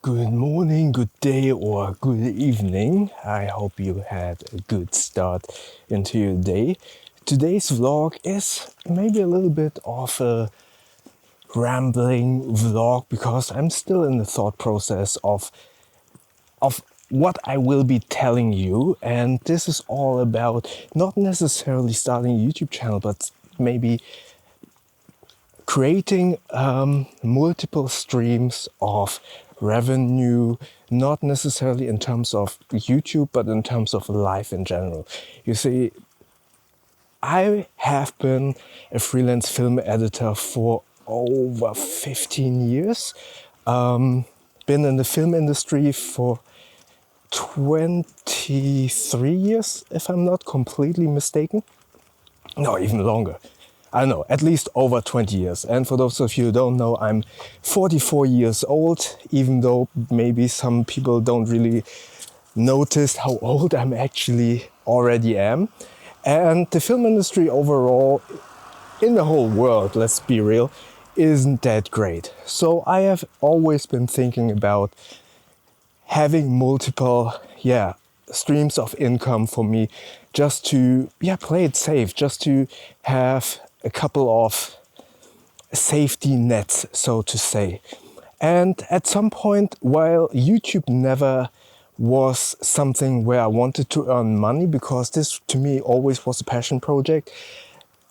Good morning, good day, or good evening. I hope you had a good start into your day. Today's vlog is maybe a little bit of a rambling vlog because I'm still in the thought process of what I will be telling you, and this is all about not necessarily starting a YouTube channel, but maybe creating multiple streams of revenue, not necessarily in terms of YouTube, but in terms of life in general. You see, I have been a freelance film editor for over 15 years. Been in the film industry for 23 years, if I'm not completely mistaken. No, even longer. I don't know, at least over 20 years. And for those of you who don't know, I'm 44 years old, even though maybe some people don't really notice how old I'm actually already am. And the film industry overall, in the whole world, let's be real, isn't that great. So I have always been thinking about having multiple, streams of income for me, just to, play it safe, just to have a couple of safety nets, so to say. And at some point, while YouTube never was something where I wanted to earn money, because this to me always was a passion project,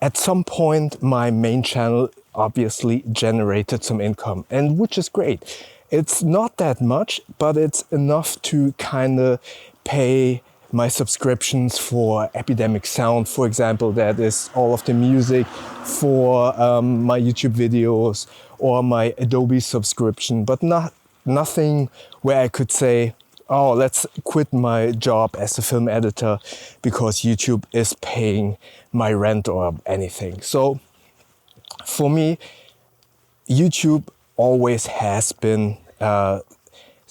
at some point my main channel obviously generated some income, and which is great. It's not that much, but it's enough to kind of pay my subscriptions for Epidemic Sound, for example. That is all of the music for my YouTube videos, or my Adobe subscription, but nothing where I could say, oh, let's quit my job as a film editor because YouTube is paying my rent or anything. So for me, YouTube always has been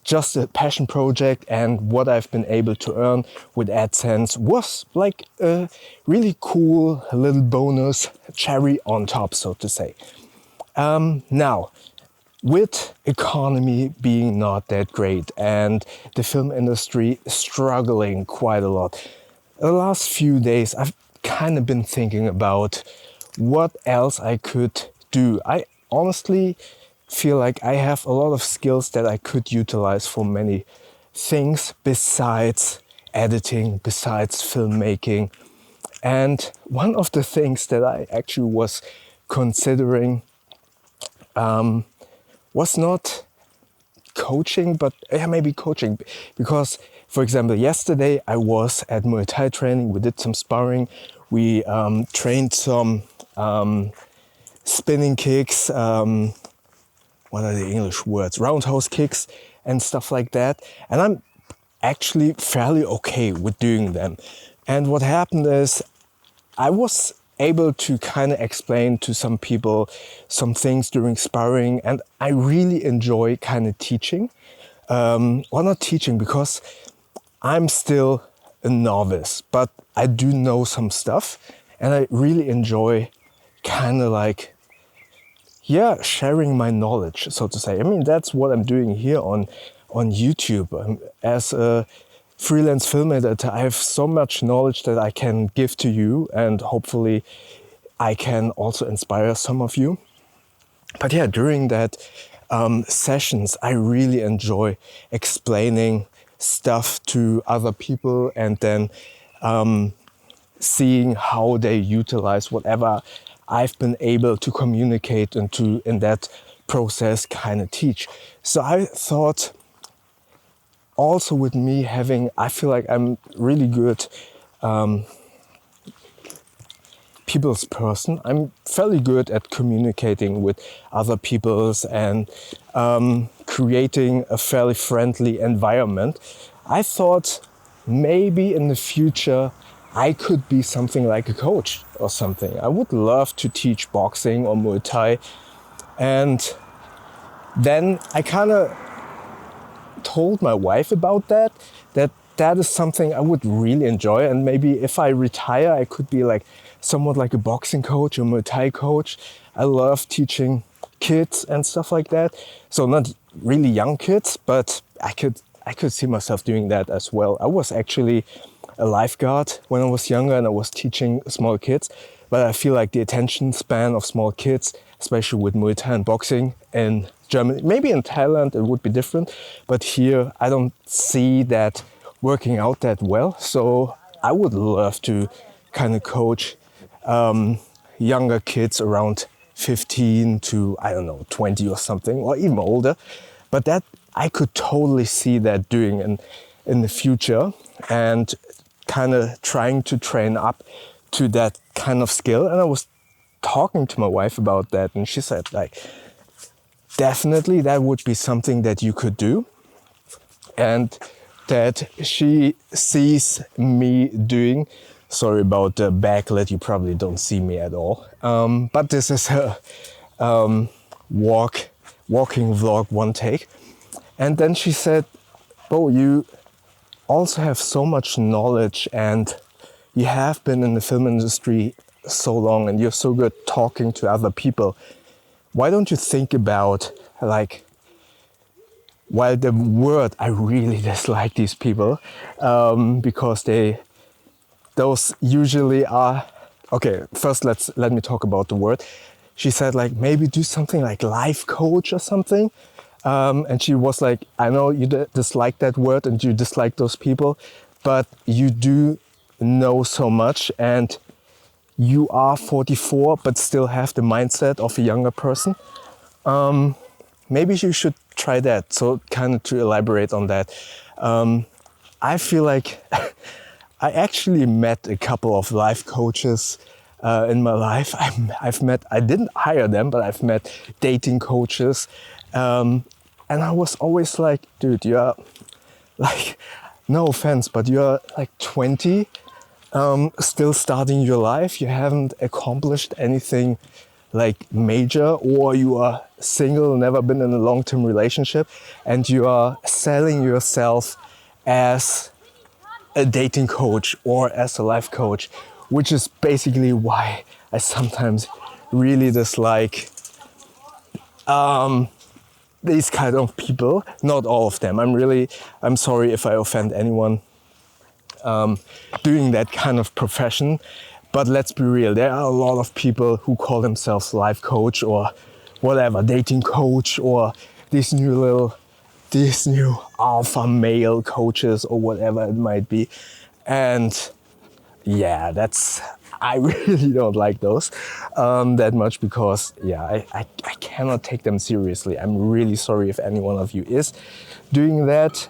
just a passion project, and what I've been able to earn with AdSense was like a really cool little bonus cherry on top, so to say. Now, with economy being not that great and the film industry struggling quite a lot, the last few days I've kind of been thinking about what else I could do. I honestly feel like I have a lot of skills that I could utilize for many things besides editing, besides filmmaking. And one of the things that I actually was considering was not coaching, but maybe coaching. Because, for example, yesterday I was at Muay Thai training. We did some sparring. We trained some spinning kicks, what are the English words? Roundhouse kicks and stuff like that. And I'm actually fairly okay with doing them. And what happened is I was able to kind of explain to some people some things during sparring, and I really enjoy kind of teaching. Well, not teaching, because I'm still a novice, but I do know some stuff, and I really enjoy kind of like, sharing my knowledge, so to say. I mean, that's what I'm doing here on YouTube. As a freelance film editor, I have so much knowledge that I can give to you, and hopefully I can also inspire some of you. But during that sessions, I really enjoy explaining stuff to other people, and then seeing how they utilize whatever I've been able to communicate and to, in that process, kind of teach. So I thought, also with me having, I feel like I'm really good people's person. I'm fairly good at communicating with other peoples and creating a fairly friendly environment. I thought maybe in the future I could be something like a coach or something. I would love to teach boxing or Muay Thai. And then I kind of told my wife about that is something I would really enjoy. And maybe if I retire, I could be like somewhat like a boxing coach or Muay Thai coach. I love teaching kids and stuff like that. So not really young kids, but I could see myself doing that as well. I was actually a lifeguard when I was younger, and I was teaching small kids. But I feel like the attention span of small kids, especially with Muay Thai and boxing in Germany, maybe in Thailand it would be different, but here I don't see that working out that well. So I would love to kind of coach younger kids around 15 to, I don't know, 20 or something, or even older. But that I could totally see that doing in the future, and kind of trying to train up to that kind of skill. And I was talking to my wife about that, and she said, like, definitely that would be something that you could do, and that she sees me doing. Sorry about the backlit, you probably don't see me at all. But this is a walking vlog, one take. And then she said, Bo, you also have so much knowledge, and you have been in the film industry so long, and you're so good talking to other people. Why don't you think about, like, while the word, I really dislike these people, because those usually are, okay, first let me talk about the word. She said, like, maybe do something like life coach or something. And she was like, I know you dislike that word and you dislike those people, but you do know so much, and you are 44 but still have the mindset of a younger person. Maybe you should try that. So kind of to elaborate on that, I feel like I actually met a couple of life coaches in my life. I didn't hire them, but I've met dating coaches. And I was always like, dude, you're like, no offense, but you're like 20, still starting your life. You haven't accomplished anything like major, or you are single, never been in a long-term relationship, and you are selling yourself as a dating coach or as a life coach, which is basically why I sometimes really dislike these kind of people. Not all of them. I'm sorry if I offend anyone doing that kind of profession, but let's be real, there are a lot of people who call themselves life coach or whatever, dating coach, or these new alpha male coaches or whatever it might be. And yeah, I really don't like those that much, because yeah, I cannot take them seriously. I'm really sorry if any one of you is doing that.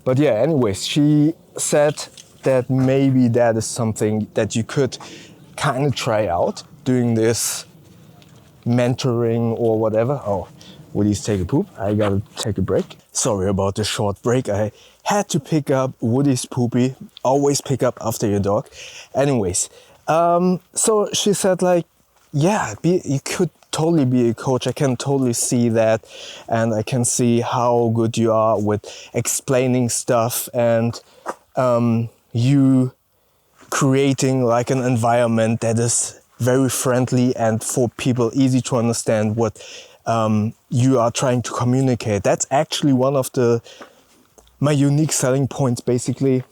But yeah, anyways, she said that maybe that is something that you could kind of try out, doing this mentoring or whatever. Oh, Woody's take a poop. I gotta take a break. Sorry about the short break. I had to pick up Woody's poopy. Always pick up after your dog. Anyways, so she said, like, yeah, you could totally be a coach. I can totally see that, and I can see how good you are with explaining stuff, and you creating like an environment that is very friendly and for people easy to understand what you are trying to communicate. That's actually one of my unique selling points, basically.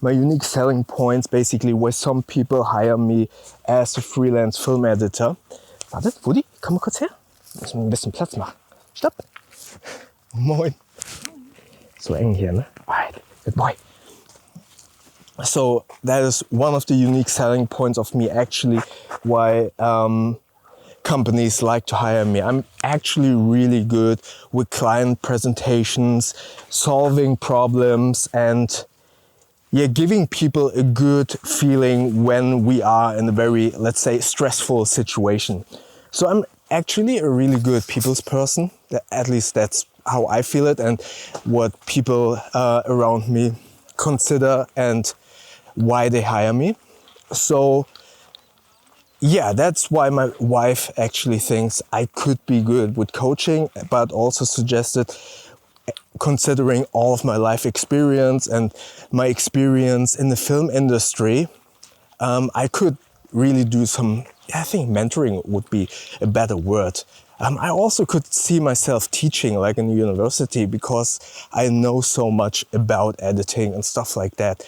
My unique selling points, basically, where some people hire me as a freelance film editor. Warte, Woody, komm mal kurz her. Müssen wir ein bisschen Platz machen. Stopp. Moin. So eng hier, ne? Alright, good boy. So that is one of the unique selling points of me, actually, why companies like to hire me. I'm actually really good with client presentations, solving problems, and yeah, giving people a good feeling when we are in a very, let's say, stressful situation. So I'm actually a really good people's person. At least that's how I feel it, and what people around me consider and why they hire me. So yeah, that's why my wife actually thinks I could be good with coaching, but also suggested, considering all of my life experience and my experience in the film industry, I could really do some I think mentoring would be a better word. I also could see myself teaching like in university because I know so much about editing and stuff like that.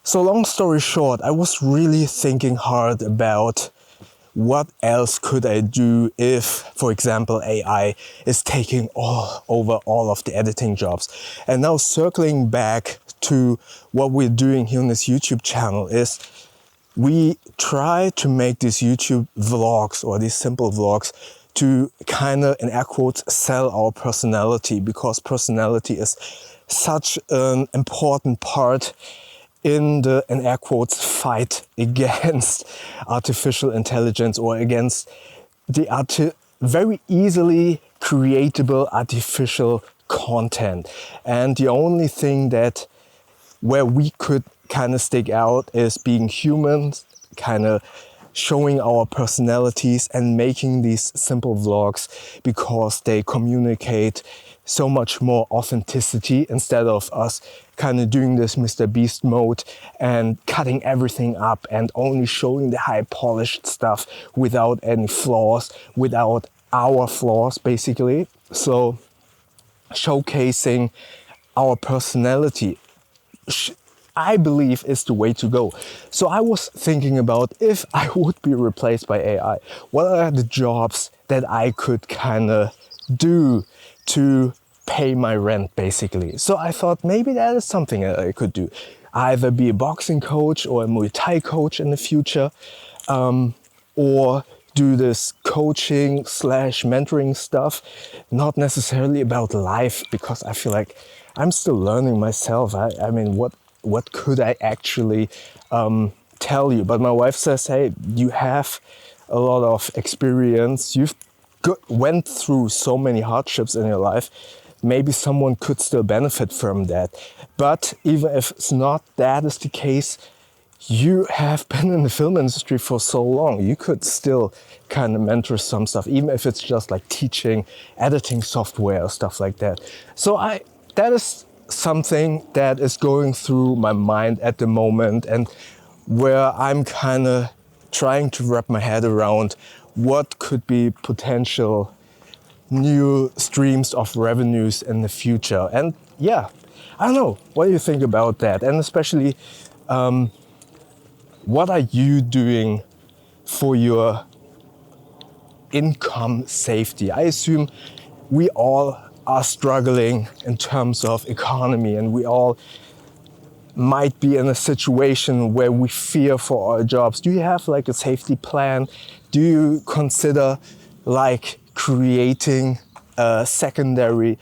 So long story short, I was really thinking hard about what else could I do if, for example, AI is taking over all of the editing jobs. And now circling back to what we're doing here on this YouTube channel is we try to make these YouTube vlogs or these simple vlogs to kind of, in air quotes, sell our personality, because personality is such an important part in the, in air quotes, fight against artificial intelligence or against the very easily creatable artificial content. And the only thing that where we could kind of stick out is being humans, kind of showing our personalities and making these simple vlogs, because they communicate so much more authenticity instead of us kind of doing this Mr. Beast mode and cutting everything up and only showing the high polished stuff without any flaws, without our flaws basically. So showcasing our personality, I believe, is the way to go. So I was thinking about, if I would be replaced by AI, what are the jobs that I could kind of do to pay my rent basically. So I thought maybe that is something that I could do. Either be a boxing coach or a Muay Thai coach in the future, or do this coaching / mentoring stuff, not necessarily about life, because I feel like I'm still learning myself. I mean, what could I actually tell you? But my wife says, hey, you have a lot of experience. You've went through so many hardships in your life. Maybe someone could still benefit from that. But even if it's not that is the case, you have been in the film industry for so long. You could still kind of mentor some stuff, even if it's just like teaching editing software or stuff like that. So that is something that is going through my mind at the moment, and where I'm kind of trying to wrap my head around what could be potential new streams of revenues in the future. And yeah, I don't know, what do you think about that? And especially, what are you doing for your income safety? I assume we all are struggling in terms of economy, and we all might be in a situation where we fear for our jobs. Do you have like a safety plan? Do you consider like creating a secondary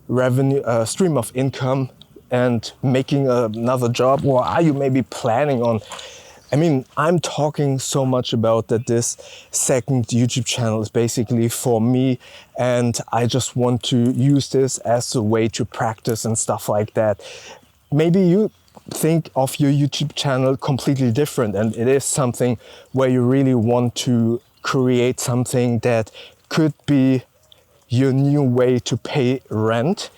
revenue stream of income and making another job? Or are you maybe planning on, I mean, I'm talking so much about that this second YouTube channel is basically for me, and I just want to use this as a way to practice and stuff like that. Maybe you think of your YouTube channel completely different, and it is something where you really want to create something that could be your new way to pay rent.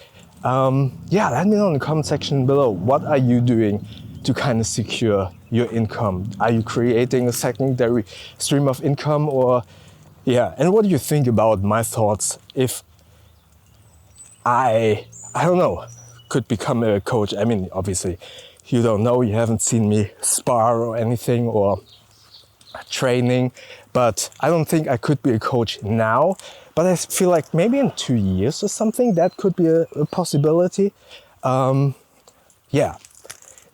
Yeah, let me know in the comment section below. What are you doing to kind of secure your income? Are you creating a secondary stream of income? Or yeah, and what do you think about my thoughts if I don't know, could become a coach? I mean, obviously you don't know, you haven't seen me spar or anything or training, but I don't think I could be a coach now. But I feel like maybe in 2 years or something, that could be a possibility. Yeah,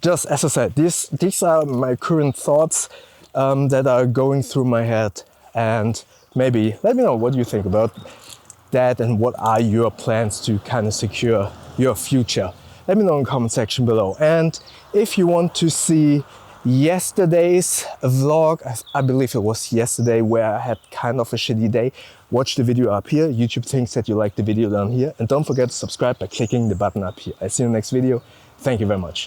just as I said, these are my current thoughts that are going through my head. And maybe let me know what you think about that, and what are your plans to kind of secure your future. Let me know in the comment section below. And if you want to see yesterday's vlog, I believe it was yesterday, where I had kind of a shitty day, watch the video up here. YouTube thinks that you like the video down here. And don't forget to subscribe by clicking the button up here. I'll see you in the next video. Thank you very much.